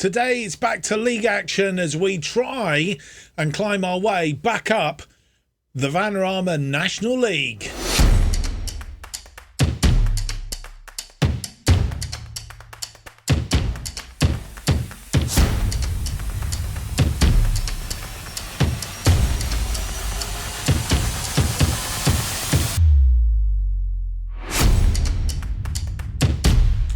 Today it's back to league action as we try and climb our way back up the Vanarama National League.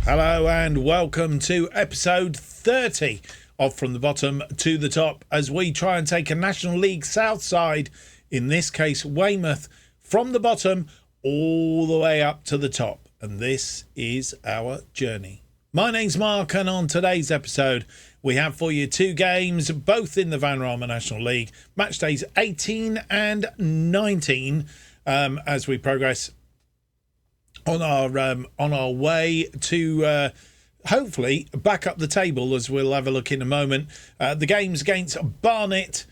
Hello and welcome to episode 30 of From the Bottom to the Top as we try and take a National League South side, in this case Weymouth, from the bottom all the way up to the top. And this is our journey. My name's Mark, and on today's episode we have for you two games, both in the Vanarama National League, match days 18 and 19, as we progress on our way to hopefully back up the table, as we'll have a look in a moment. The games against Barnet,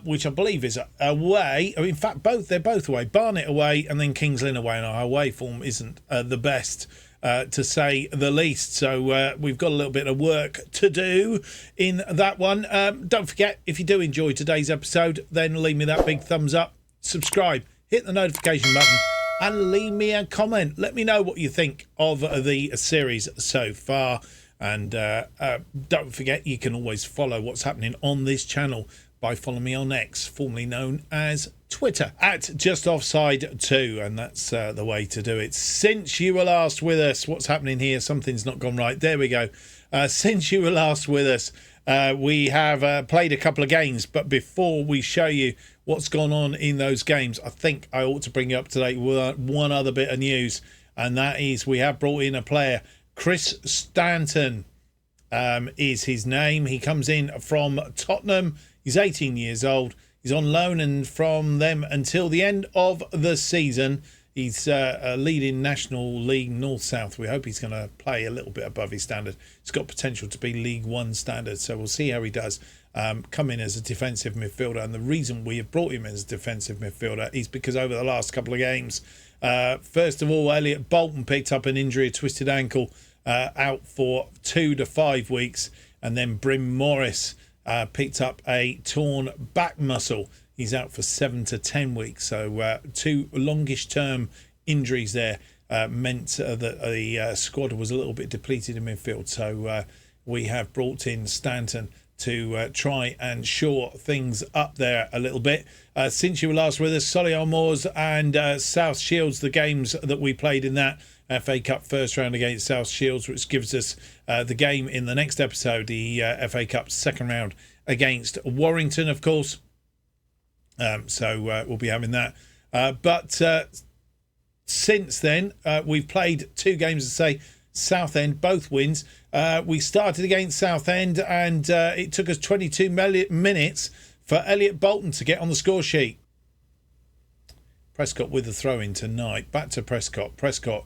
which I believe is away. In fact, they're both away. Barnet away and then Kings Lynn away, and our away form isn't the best, to say the least. So we've got a little bit of work to do in that one. Don't forget, if you do enjoy today's episode, then leave me that big thumbs up, subscribe, hit the notification button, and leave me a comment. Let me know what you think of the series so far. And don't forget, you can always follow what's happening on this channel by following me on X, formerly known as Twitter, at JustOffsideFM. And that's the way to do it. Since you were last with us, what's happening here? Something's not gone right. There we go. Since you were last with us, we have played a couple of games. But before we show you what's gone on in those games, I think I ought to bring you up to date with one other bit of news, and that is we have brought in a player. Chris Stanton is his name. He comes in from Tottenham. He's 18 years old. He's on loan and from them until the end of the season. He's a leading National League North-South. We hope he's going to play a little bit above his standard. He's got potential to be League One standard, so we'll see how he does. Come in as a defensive midfielder, and the reason we have brought him as a defensive midfielder is because over the last couple of games, first of all, Elliot Bolton picked up an injury, a twisted ankle, out for 2 to 5 weeks, and then Bryn Morris picked up a torn back muscle. He's out for 7 to 10 weeks, so two longish term injuries there meant that the squad was a little bit depleted in midfield. So we have brought in Stanton to try and shore things up there a little bit. Since you were last with us, Solihull Moors and South Shields, the games that we played in that FA Cup first round against South Shields, which gives us the game in the next episode, the FA Cup second round against Warrington, of course. So we'll be having that. But since then, we've played two games, to say Southend, both wins. We started against Southend, and it took us 22 minutes for Elliot Bolton to get on the score sheet. Prescott with the throw-in tonight. Back to Prescott. Prescott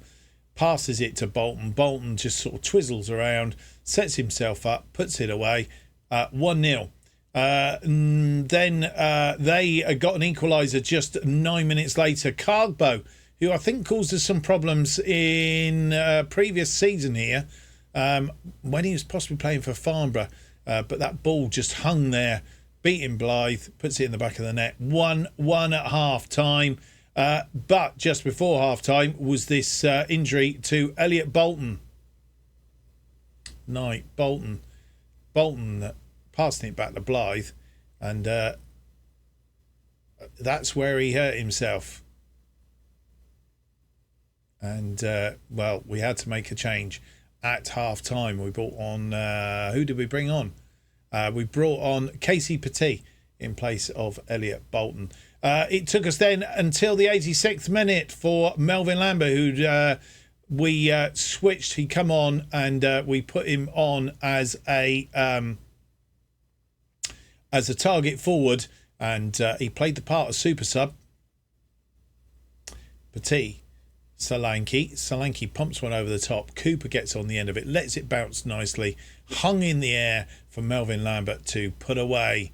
passes it to Bolton. Bolton just sort of twizzles around, sets himself up, puts it away. 1-0. Then they got an equaliser just 9 minutes later. Cargbo, who I think caused us some problems in previous season here, when he was possibly playing for Farnborough, but that ball just hung there, beating Blythe, puts it in the back of the net. 1-1 at half time, but just before half time was this injury to Elliot Bolton. Bolton passing it back to Blythe, and that's where he hurt himself. And, well, we had to make a change at half-time. We brought on... who did we bring on? We brought on Casey Petit in place of Elliot Bolton. It took us then until the 86th minute for Melvin Lambert, who we switched. He come on, and we put him on as a target forward, and he played the part of super sub. Petit... Solanke pumps one over the top. Cooper gets on the end of it, lets it bounce nicely, hung in the air for Melvin Lambert to put away,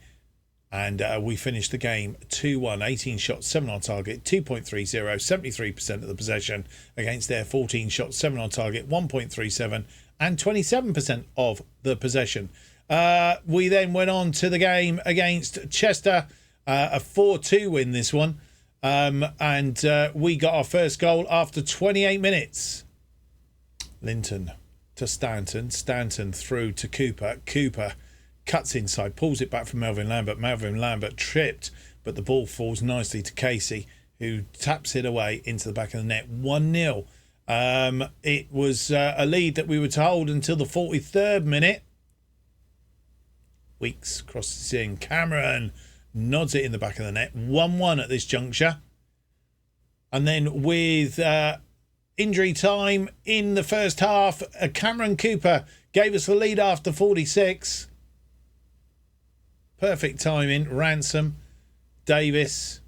and we finished the game 2-1. 18 shots, 7 on target, 2.30, 73% of the possession against their 14 shots, 7 on target, 1.37, and 27% of the possession. We then went on to the game against Chester, a 4-2 win this one. And we got our first goal after 28 minutes. Linton to Stanton. Stanton through to Cooper. Cooper cuts inside, pulls it back from Melvin Lambert. Melvin Lambert tripped, but the ball falls nicely to Casey, who taps it away into the back of the net. 1-0. It was a lead that we were to hold until the 43rd minute. Weeks crosses in. Cameron nods it in the back of the net. 1-1 at this juncture. And then with injury time in the first half, Cameron Cooper gave us the lead after 46. Perfect timing. Ransom, Davis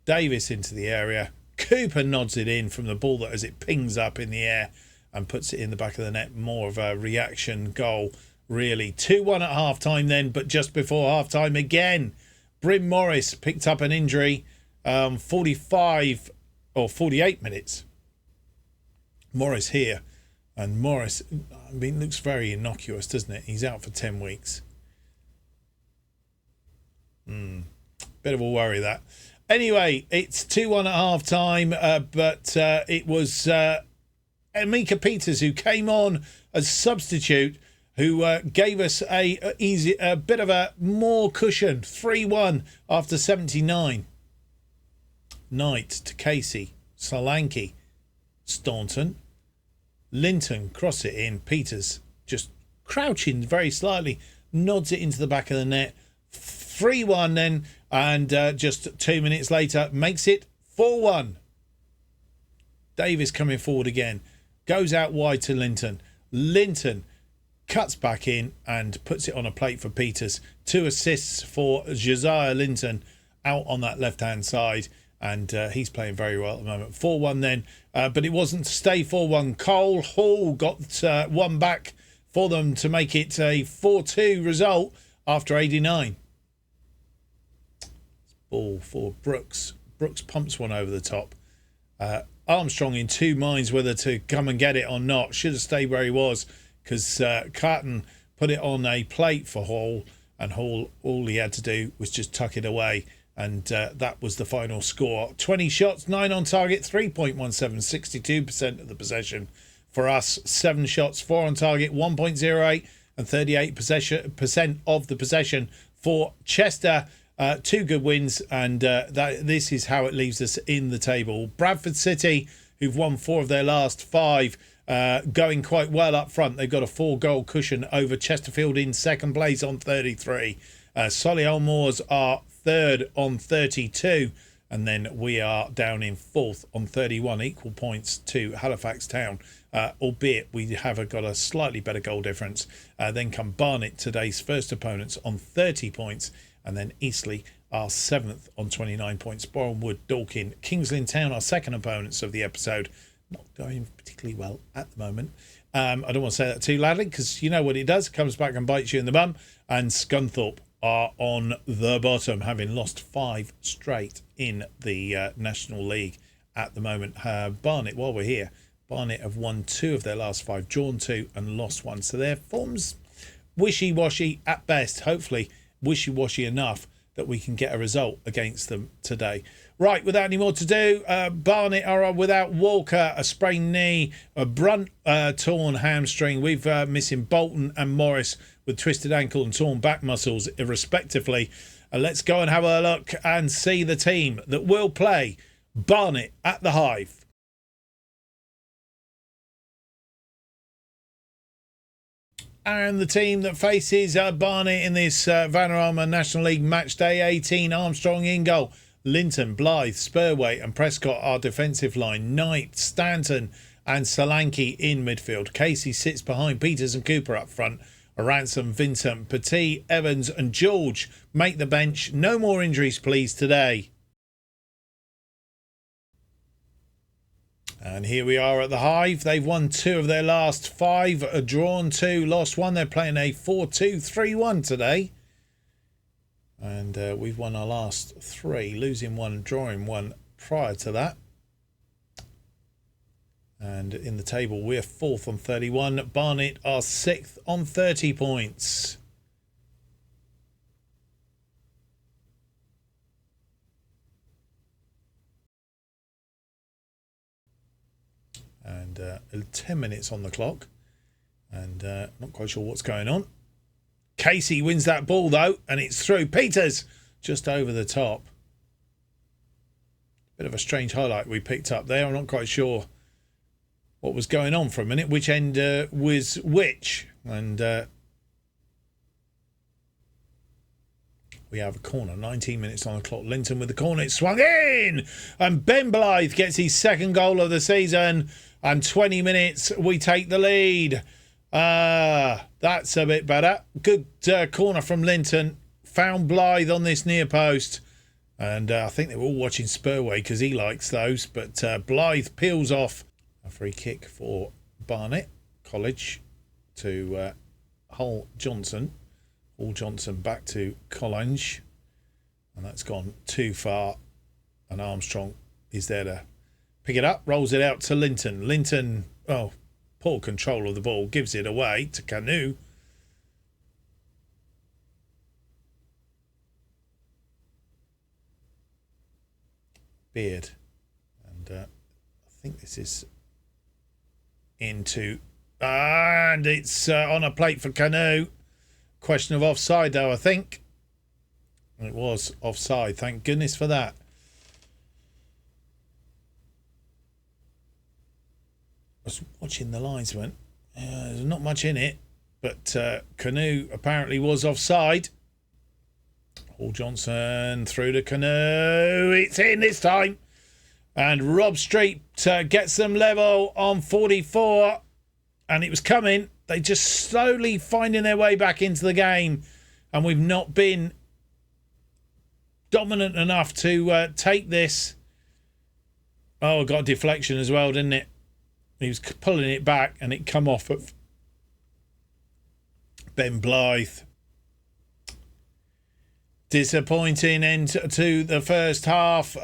into the area. Cooper nods it in from the ball that as it pings up in the air and puts it in the back of the net. More of a reaction goal, really. 2-1 at half-time then, but just before half-time again, Bryn Morris picked up an injury, 45 or 48 minutes. Morris here. And Morris, I mean, looks very innocuous, doesn't it? He's out for 10 weeks. Bit of a worry, that. Anyway, it's 2-1 at half-time, but it was Amika Peters who came on as substitute, who gave us a bit of a more cushion. 3-1 after 79. Knight to Casey. Solanke. Staunton. Linton cross it in. Peters just crouching very slightly. Nods it into the back of the net. 3-1 then. And just 2 minutes later makes it 4-1. Davis coming forward again. Goes out wide to Linton. Linton cuts back in and puts it on a plate for Peters. 2 assists for Josiah Linton out on that left-hand side. And he's playing very well at the moment. 4-1 then. But it wasn't to stay 4-1. Cole Hall got one back for them to make it a 4-2 result after 89. Ball for Brooks. Brooks pumps one over the top. Armstrong in two minds whether to come and get it or not. Should have stayed where he was because Carton put it on a plate for Hall, and Hall, all he had to do was just tuck it away, and that was the final score. 20 shots, 9 on target, 3.17, 62% of the possession for us. 7 shots, 4 on target, 1.08, and 38% of the possession for Chester. 2 good wins, and this is how it leaves us in the table. Bradford City, who've won 4 of their last 5, going quite well up front. They've got a 4-goal cushion over Chesterfield in second place on 33. Solihull Moors are third on 32, and then we are down in fourth on 31, equal points to Halifax Town, albeit we have got a slightly better goal difference. Then come Barnet, today's first opponents, on 30 points. And then Eastleigh are 7th on 29 points. Bournemouth, Dorking, Kings Lynn Town are second opponents of the episode. Not going particularly well at the moment. I don't want to say that too loudly because you know what it does. It comes back and bites you in the bum. And Scunthorpe are on the bottom, having lost 5 straight in the National League at the moment. Barnet, while we're here, Barnet have won 2 of their last 5, drawn 2 and lost 1. So their form's wishy-washy at best. Hopefully wishy-washy enough that we can get a result against them today. Right, without any more to do, Barnet are without Walker, a sprained knee, a Brunt torn hamstring. We've missing Bolton and Morris with twisted ankle and torn back muscles, respectively. Let's go and have a look and see the team that will play Barnet at the Hive. And the team that faces Barnet in this Vanarama National League Match Day 18, Armstrong in goal. Linton, Blythe, Spurway and Prescott are defensive line. Knight, Stanton and Solanke in midfield. Casey sits behind Peters and Cooper up front. Ransom, Vincent, Petit, Evans and George make the bench. No more injuries, please, today. And here we are at the Hive. They've won 2 of their last 5, drawn 2, lost 1. They're playing a 4-2-3-1 today. And we've won our last 3, losing 1, drawing 1 prior to that. And in the table, we're 4th on 31. Barnet are 6th on 30 points. And 10 minutes on the clock. And not quite sure what's going on. Casey wins that ball, though, and it's through. Peters just over the top. Bit of a strange highlight we picked up there. I'm not quite sure what was going on for a minute, which end was which. And we have a corner, 19 minutes on the clock. Linton with the corner, it's swung in! And Ben Blythe gets his second goal of the season. And 20 minutes, we take the lead. That's a bit better. Good corner from Linton. Found Blythe on this near post. And I think they were all watching Spurway because he likes those. But Blythe peels off a free kick for Barnet College to Hull Johnson. Hull Johnson back to College. And that's gone too far. And Armstrong is there to pick it up. Rolls it out to Linton. Linton, oh, poor control of the ball. Gives it away to Canoe. Beard. And I think this is into... And it's on a plate for Canoe. Question of offside, though, I think. It was offside. Thank goodness for that. I was watching the linesman. There's not much in it, but Canoe apparently was offside. Hall Johnson through to Canoe. It's in this time. And Rob Street gets them level on 44. And it was coming. They just slowly finding their way back into the game. And we've not been dominant enough to take this. Oh, got a deflection as well, didn't it? He was pulling it back and it come off of Ben Blythe. Disappointing end to the first half.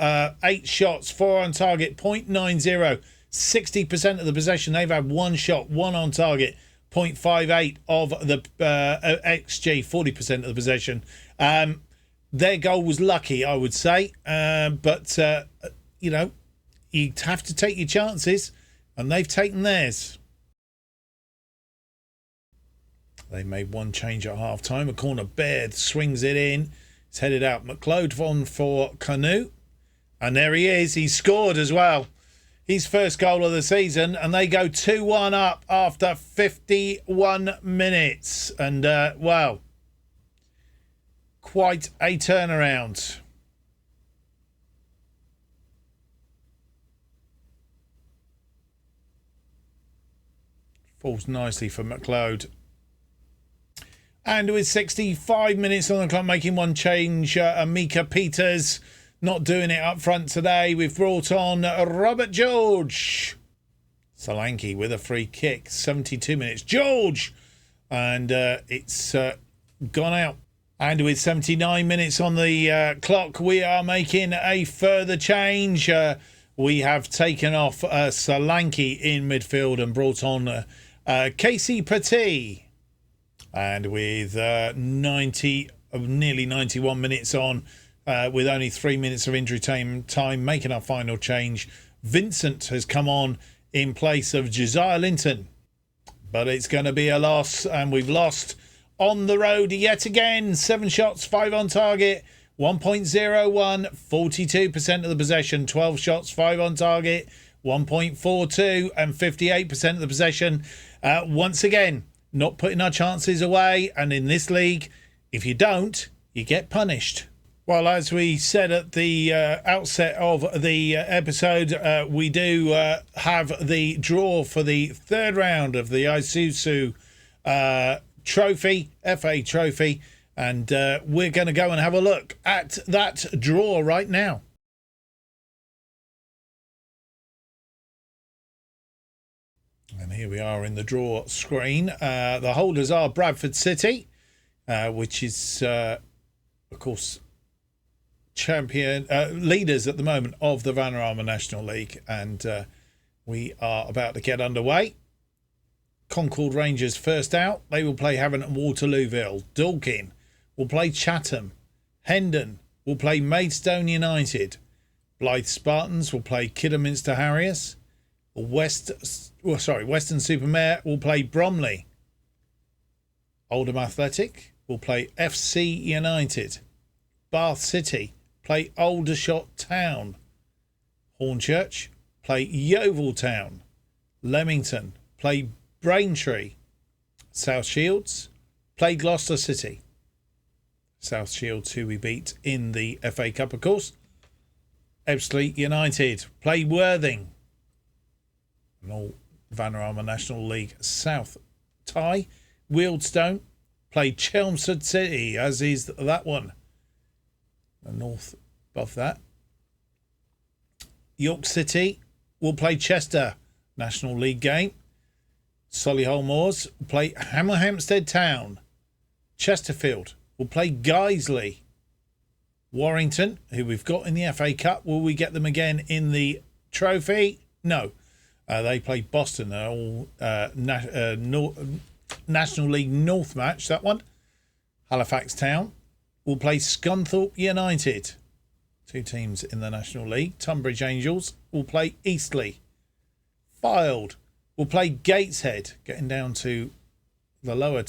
8 shots, 4 on target, 0.90. 60% of the possession. They've had 1 shot, 1 on target. 0.58 of the XG, 40% of the possession. Their goal was lucky, I would say. But, you know, you have to take your chances. And they've taken theirs. They made 1 change at half time. A corner, Baird swings it in. It's headed out. McLeod on for Canoe. And there he is. He scored as well. His first goal of the season. And they go 2-1 up after 51 minutes. And, well, quite a turnaround. Falls nicely for McLeod. And with 65 minutes on the clock, making 1 change, Amika Peters not doing it up front today. We've brought on Robert George. Solanke with a free kick. 72 minutes. George! And it's gone out. And with 79 minutes on the clock, we are making a further change. We have taken off Solanke in midfield and brought on Casey Petit. And with nearly 91 minutes on, with only 3 minutes of injury time, making our final change, Vincent has come on in place of Josiah Linton. But it's going to be a loss, and we've lost on the road yet again. 7 shots, 5 on target, 1.01, 42% of the possession. 12 shots, 5 on target, 1.42 and 58% of the possession. Once again, not putting our chances away. And in this league, if you don't, you get punished. Well, as we said at the outset of the episode, we do have the draw for the 3rd round of the Isuzu Trophy, FA Trophy. And we're going to go and have a look at that draw right now. And here we are in the draw screen. The holders are Bradford City, which is, of course, leaders at the moment of the Vanarama National League. And we are about to get underway. Concord Rangers first out. They will play Havant and Waterlooville. Dorking will play Chatham. Hendon will play Maidstone United. Blythe Spartans will play Kidderminster Harriers. Western-super-Mare will play Bromley. Oldham Athletic will play FC United. Bath City play Aldershot Town. Hornchurch play Yeovil Town. Leamington play Braintree. South Shields play Gloucester City. South Shields, who we beat in the FA Cup, of course. Ebbsfleet United play Worthing. An all Vanarama National League South tie. Wealdstone play Chelmsford City, as is that one. The north above that. York City will play Chester, National League game. Solihull Moors will play Hampstead Town. Chesterfield will play Guiseley. Warrington, who we've got in the FA Cup, will we get them again in the trophy? No. They play Boston, all National League North match, that one. Halifax Town will play Scunthorpe United. Two teams in the National League. Tunbridge Angels will play Eastleigh. Fylde will play Gateshead, getting down to the lower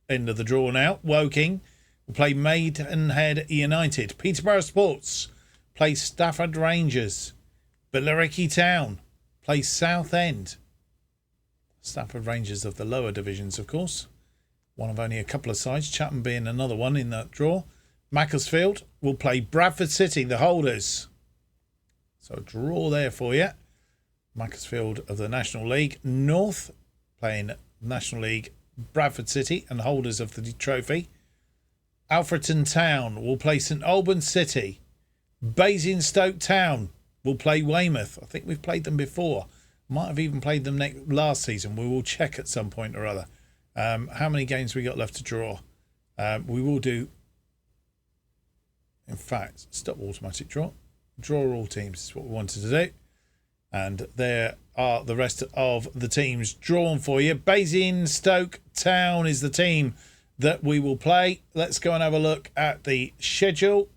end of the draw now. Woking will play Maidenhead United. Peterborough Sports play Stafford Rangers. Billericay Town play Southend. Stafford Rangers of the lower divisions, of course. One of only a couple of sides, Chatham being another one in that draw. Macclesfield will play Bradford City, the holders. So a draw there for you. Macclesfield of the National League North playing National League Bradford City and holders of the trophy. Alfreton Town will play St Albans City. Basingstoke Town will play Weymouth. I think we've played them before. Might have even played them last season. We will check at some point or other. How many games we got left to draw? We will do. In fact, stop automatic draw. Draw all teams is what we wanted to do. And there are the rest of the teams drawn for you. Basingstoke Town is the team that we will play. Let's go and have a look at the schedule.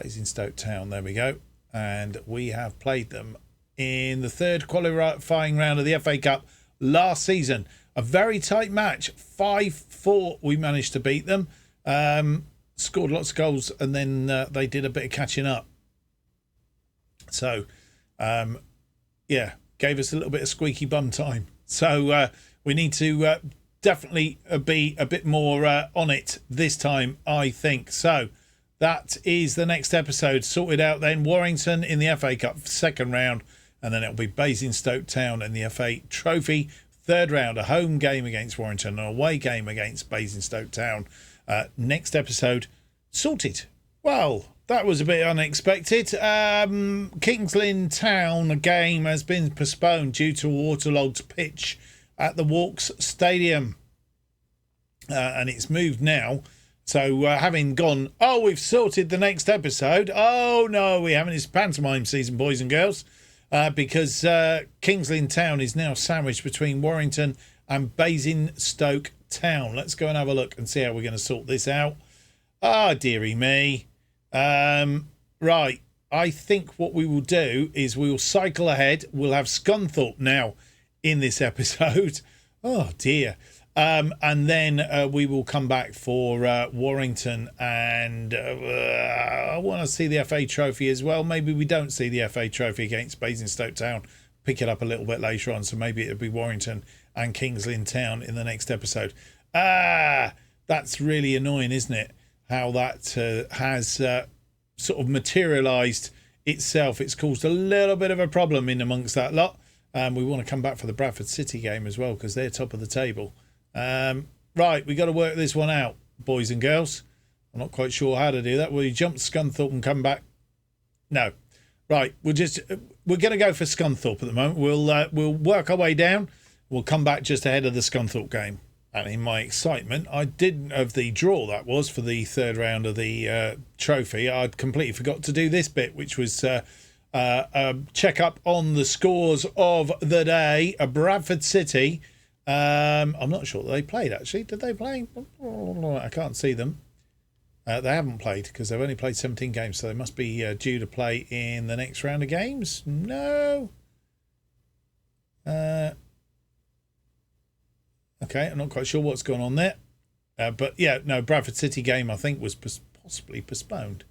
Basingstoke Town, there we go. And we have played them in the third qualifying round of the FA Cup last season. A very tight match. 5-4 we managed to beat them. Scored lots of goals and then they did a bit of catching up. So, yeah, gave us a little bit of squeaky bum time. So we need to definitely be a bit more on it this time, I think. So that is the next episode sorted out then. Warrington in the FA Cup second round, and then it'll be Basingstoke Town in the FA Trophy third round, a home game against Warrington, an away game against Basingstoke Town. Next episode sorted. Well, that was a bit unexpected. Kings Lynn Town game has been postponed due to a waterlogged pitch at the Walks Stadium. And it's moved now. So having gone, oh, we've sorted the next episode. Oh, no, we haven't. It's pantomime season, boys and girls. Because Kings Lynn Town is now sandwiched between Warrington and Basingstoke Town. Let's go and have a look and see how we're going to sort this out. Ah, dearie me. Right, I think what we will do is we will cycle ahead. We'll have Scunthorpe now in this episode. Oh, dear. And then we will come back for Warrington, and I want to see the FA Trophy as well. Maybe we don't see the FA Trophy against Basingstoke Town. Pick it up a little bit later on, so maybe it'll be Warrington and Kings Lynn Town in the next episode. That's really annoying, isn't it? How that has sort of materialised itself. It's caused a little bit of a problem in amongst that lot. We want to come back for the Bradford City game as well because they're top of the table. Right, we got to work this one out, boys and girls. I'm not quite sure how to do that. Will you jump Scunthorpe and come back? No. Right, we're going to go for Scunthorpe at the moment. We'll work our way down. We'll come back just ahead of the Scunthorpe game. And in my excitement, I didn't of the draw that was for the third round of the trophy. I'd completely forgot to do this bit, which was check up on the scores of the day. Bradford City. I'm not sure that they played, actually. Did they play? I can't see them. They haven't played because they've only played 17 games, so they must be due to play in the next round of games. No. Okay, I'm not quite sure what's going on there. But yeah, no, Bradford City game I think was possibly postponed.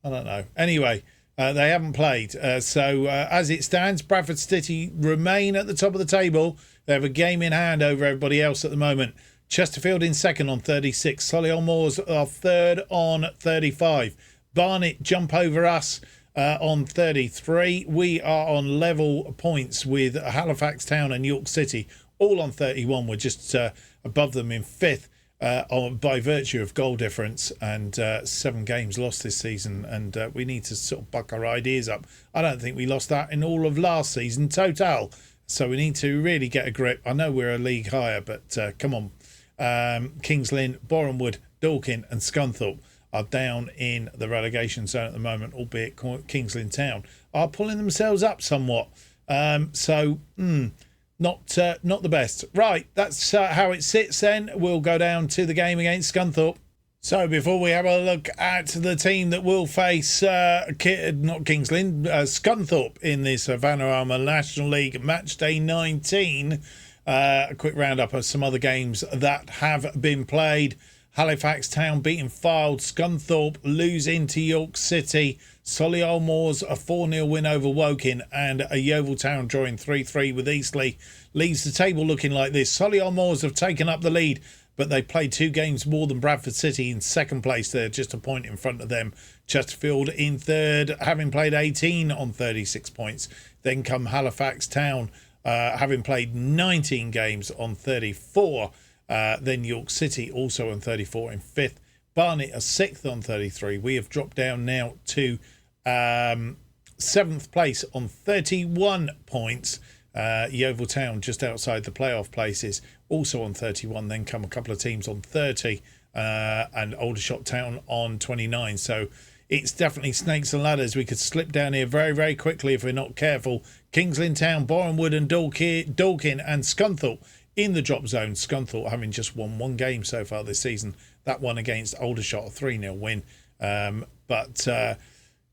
I don't know. Anyway, they haven't played. So as it stands, Bradford City remain at the top of the table. They have a game in hand over everybody else at the moment. Chesterfield in second on 36. Solihull Moors are third on 35. Barnet jump over us on 33. We are on level points with Halifax Town and York City, all on 31. We're just above them in fifth by virtue of goal difference and 7 games lost this season. And we need to sort of buck our ideas up. I don't think we lost that in all of last season total. So we need to really get a grip. I know we're a league higher, but come on. Kings Lynn, Borehamwood, Dorking and Scunthorpe are down in the relegation zone at the moment, albeit Kings Lynn Town are pulling themselves up somewhat. Not the best. Right, that's how it sits then. We'll go down to the game against Scunthorpe. So before we have a look at the team that will face not Kings Lynn, Scunthorpe in this Vanarama National League Match Day 19, a quick roundup of some other games that have been played. Halifax Town beating Fylde, Scunthorpe losing to York City, Solihull Moors a 4-0 win over Woking, and a Yeovil Town drawing 3-3 with Eastleigh. Leaves the table looking like this. Solihull Moors have taken up the lead, but they played 2 games more than Bradford City in second place. They're just a point in front of them. Chesterfield in third, having played 18 on 36 points. Then come Halifax Town, having played 19 games on 34. Then York City also on 34 in fifth. Barnet are sixth on 33. We have dropped down now to 7th place on 31 points. Yeovil Town just outside the playoff places, also on 31. Then come a couple of teams on 30 and Aldershot Town on 29. So it's definitely snakes and ladders. We could slip down here very, very quickly if we're not careful. Kings Lynn Town, Borehamwood and Dorking and Scunthorpe in the drop zone. Scunthorpe having just won 1 game so far this season. That one against Aldershot, a 3-0 win.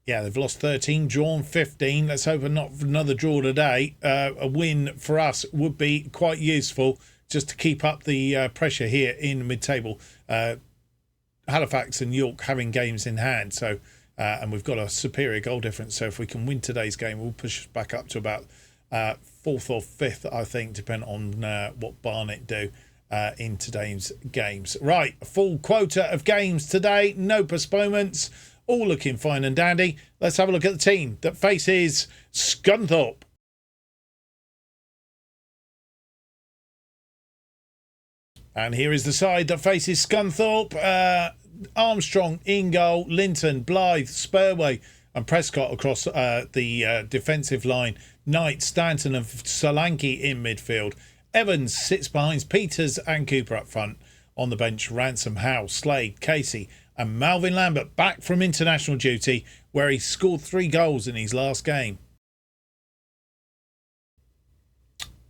Yeah, they've lost 13, drawn 15. Let's hope not for another draw today. A win for us would be quite useful just to keep up the pressure here in mid-table. Halifax and York having games in hand. So, and we've got a superior goal difference. So if we can win today's game, we'll push us back up to about 4th or 5th, I think, depending on what Barnet do in today's games. Right, a full quota of games today. No postponements. All looking fine and dandy. Let's have a look at the team that faces Scunthorpe. And here is the side that faces Scunthorpe. Armstrong in goal, Linton, Blythe, Spurway and Prescott across the defensive line. Knight, Stanton and Solanke in midfield. Evans sits behind Peters and Cooper up front. On the bench, Ransom, Howe, Slade, Casey and Malvin Lambert back from international duty where he scored 3 goals in his last game.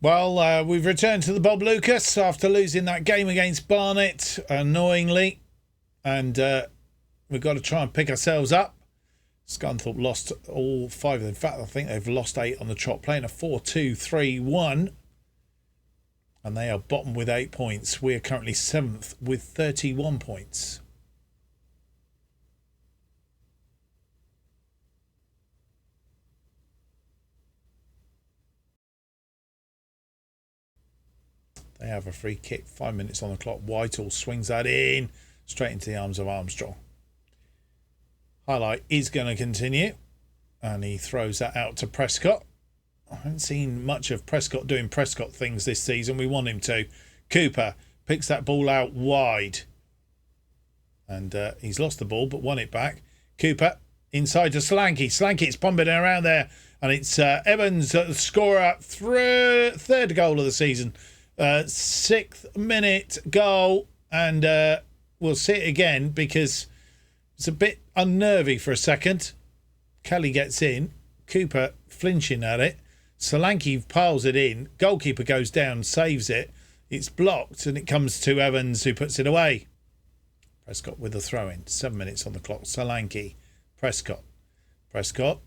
Well, we've returned to the Bob Lucas after losing that game against Barnet, annoyingly. And we've got to try and pick ourselves up. Scunthorpe lost all 5. In fact, I think they've lost 8 on the trot, playing a 4-2-3-1. And they are bottom with 8 points. We are currently 7th with 31 points. They have a free kick, 5 minutes on the clock. Whitehall swings that in straight into the arms of Armstrong. Highlight is going to continue, and he throws that out to Prescott. I haven't seen much of Prescott doing Prescott things this season. We want him to. Cooper picks that ball out wide, and he's lost the ball but won it back. Cooper inside to Solanke. Solanke's pumping around there, and it's Evans, the scorer, third goal of the season. 6th minute goal, and we'll see it again because it's a bit unnervy for a second. Kelly gets in, Cooper flinching at it, Solanke piles it in, goalkeeper goes down, saves it, it's blocked, and it comes to Evans who puts it away. Prescott with a throw-in, 7 minutes on the clock. Solanke, Prescott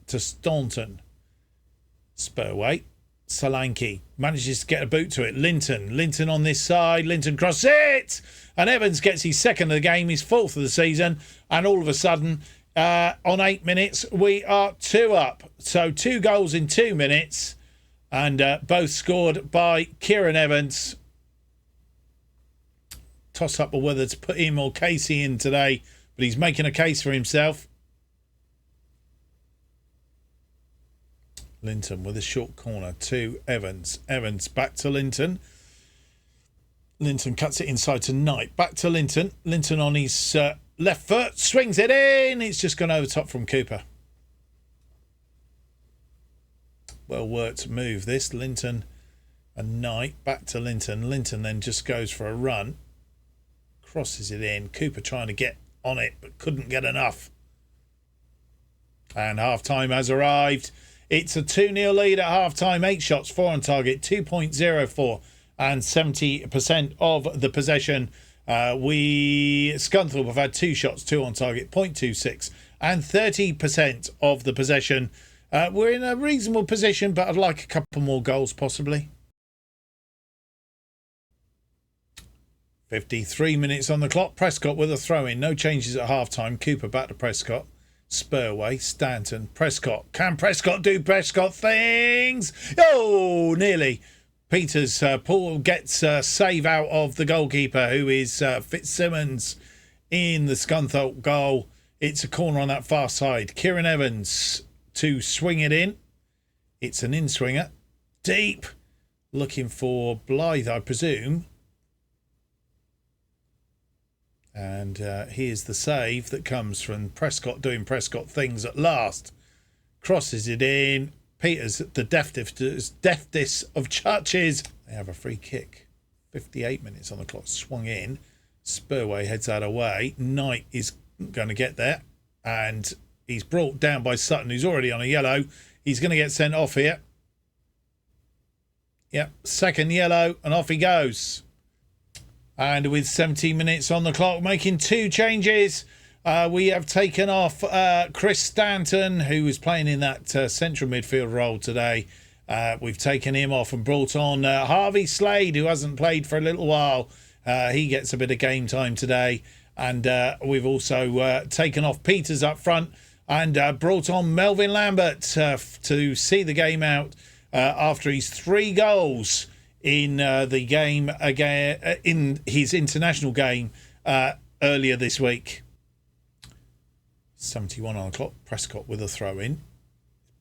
to Staunton, Spurway, Solanke manages to get a boot to it. Linton on this side. Linton crosses it. And Evans gets his second of the game, his fourth of the season. And all of a sudden, on 8 minutes, we are 2 up. So 2 goals in 2 minutes. And both scored by Kieran Evans. Toss up of whether to put him or Casey in today. But he's making a case for himself. Linton with a short corner to Evans. Evans back to Linton. Linton cuts it inside to Knight. Back to Linton. Linton on his left foot. Swings it in. It's just gone over top from Cooper. Well worked move this. Linton and Knight. Back to Linton. Linton then just goes for a run. Crosses it in. Cooper trying to get on it but couldn't get enough. And half-time has arrived. It's a 2-0 lead at half-time. 8 shots, 4 on target, 2.04 and 70% of the possession. Scunthorpe have had 2 shots, 2 on target, 0.26 and 30% of the possession. We're in a reasonable position, but I'd like a couple more goals possibly. 53 minutes on the clock. Prescott with a throw-in. No changes at half-time. Cooper back to Prescott. Spurway, Stanton, Prescott. Can Prescott do Prescott things? Oh, nearly. Peters, Paul gets a save out of the goalkeeper, who is Fitzsimmons, in the Scunthorpe goal. It's a corner on that far side. Kieran Evans to swing it in. It's an in-swinger. Deep. Looking for Blythe, I presume. And here's the save that comes from Prescott doing Prescott things at last. Crosses it in. Peters, the deftest of churches. They have a free kick. 58 minutes on the clock. Swung in. Spurway heads that away. Knight is going to get there. And he's brought down by Sutton, who's already on a yellow. He's going to get sent off here. Yep, second yellow, and off he goes. And with 17 minutes on the clock, making 2 changes, we have taken off Chris Stanton, who was playing in that central midfield role today. We've taken him off and brought on Harvey Slade, who hasn't played for a little while. He gets a bit of game time today. And we've also taken off Peters up front and brought on Melvin Lambert to see the game out after his 3 goals in the game again, in his international game earlier this week. 71 on the clock. Prescott with a throw in.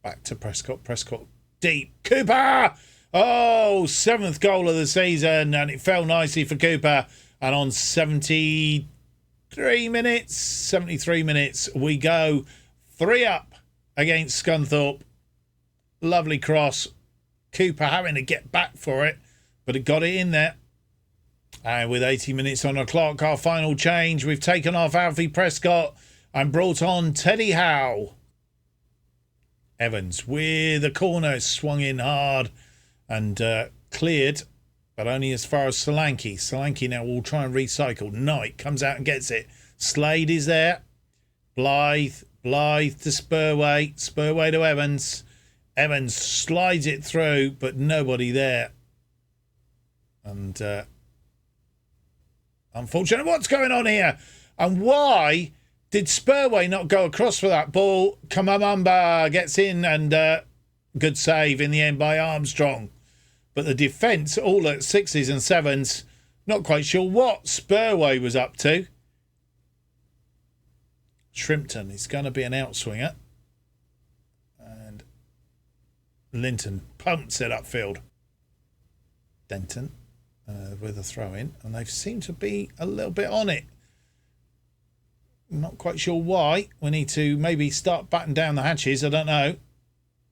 Back to Prescott. Prescott deep. Cooper! Oh, 7th goal of the season, and it fell nicely for Cooper. And on 73 minutes, we go 3 up against Scunthorpe. Lovely cross. Cooper having to get back for it, but it got it in there. And with 80 minutes on the clock, our final change, we've taken off Alfie Prescott and brought on Teddy Howe. Evans with a corner, swung in hard and cleared, but only as far as Solanke. Solanke now will try and recycle. Knight comes out and gets it. Slade is there. Blythe to Spurway. Spurway to Evans. Evans slides it through, but nobody there. And unfortunately, what's going on here? And why did Spurway not go across for that ball? Kamamamba gets in, and good save in the end by Armstrong. But the defence, all at 6s and 7s, not quite sure what Spurway was up to. Shrimpton is going to be an outswinger. And Linton pumps it upfield. Denton with a throw in, and they seem to be a little bit on it. Not quite sure why. We need to maybe start batting down the hatches. I don't know.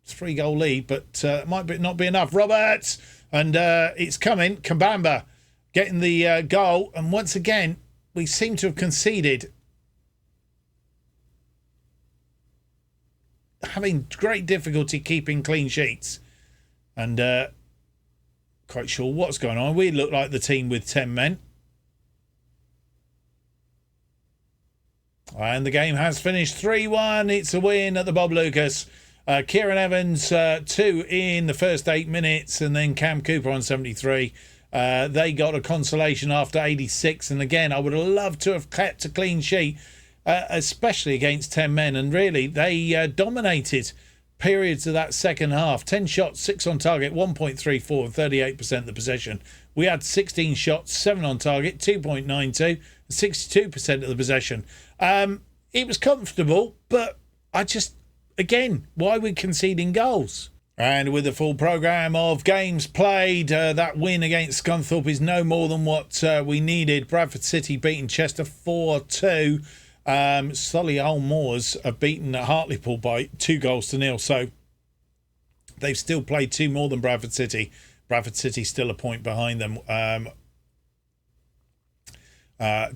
3-goal lead, but might not be enough. Roberts, and it's coming. Kabamba getting the goal, and once again we seem to have conceded. Having great difficulty keeping clean sheets, and quite sure what's going on. We look like the team with 10 men. And the game has finished 3-1. It's a win at the Bob Lucas. Kieran Evans, 2 in the first 8 minutes, and then Cam Cooper on 73. They got a consolation after 86, and again, I would have loved to have kept a clean sheet, especially against 10 men, and really, they dominated periods of that second half. 10 shots, 6 on target, 1.34 and 38% of the possession. We had 16 shots, 7 on target, 2.92, 62% of the possession. It was comfortable, but again, why are we conceding goals? And with the full programme of games played, that win against Scunthorpe is no more than what we needed. Bradford City beating Chester 4-2. Solihull Moors have beaten Hartlepool by 2-0. So they've still played 2 more than Bradford City. Bradford City still a point behind them.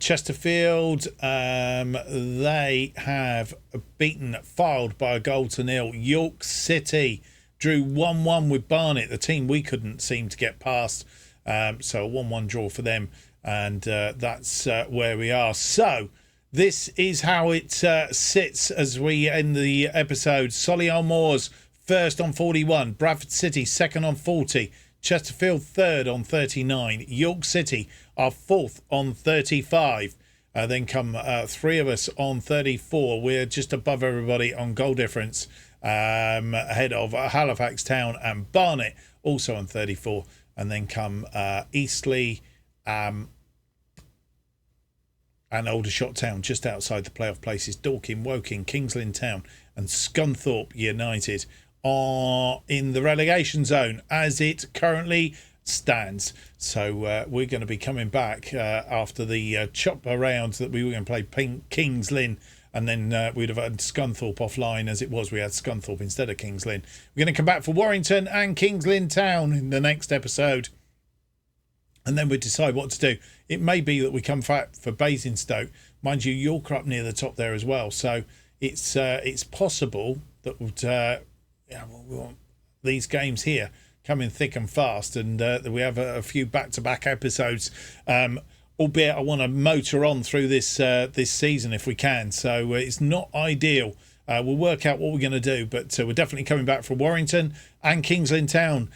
Chesterfield, they have filed by a 1-0. York City drew 1-1 with Barnet, the team we couldn't seem to get past. So a 1-1 draw for them. And that's where we are. So this is how it sits as we end the episode. Solihull Moors first on 41. Bradford City second on 40. Chesterfield third on 39. York City are fourth on 35. Then come 3 of us on 34. We're just above everybody on goal difference, ahead of Halifax Town and Barnet, also on 34. And then come Eastleigh and Aldershot Town, just outside the playoff places. Dorking, Woking, Kings Lynn Town and Scunthorpe United are in the relegation zone as it currently stands. So we're going to be coming back after the chop around that we were going to play Kings Lynn, and then we'd have had Scunthorpe offline as it was. We had Scunthorpe instead of Kings Lynn. We're going to come back for Warrington and Kings Lynn Town in the next episode, and then we decide what to do. It may be that we come back for Basingstoke. Mind you, York are up near the top there as well. So it's possible that we want these games here coming thick and fast, and we have a few back-to-back episodes. Albeit I want to motor on through this season if we can. So it's not ideal. We'll work out what we're going to do, but we're definitely coming back for Warrington and Kings Lynn Town,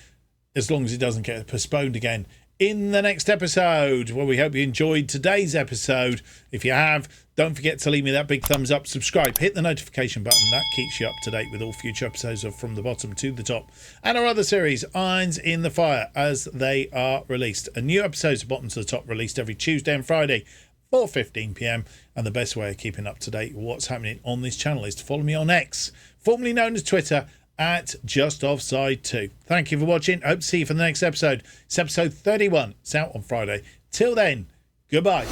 as long as it doesn't get postponed again, in the next episode. Well, we hope you enjoyed today's episode. If you have, don't forget to leave me that big thumbs up, subscribe, hit the notification button. That keeps you up to date with all future episodes of From the Bottom to the Top and our other series, Irons in the Fire, as they are released. A new episodes of Bottom to the Top released every Tuesday and Friday, 4:15 p.m. And the best way of keeping up to date with what's happening on this channel is to follow me on X, formerly known as Twitter, at JustOffside2. Thank you for watching. Hope to see you for the next episode. It's episode 31. It's out on Friday. Till then, goodbye.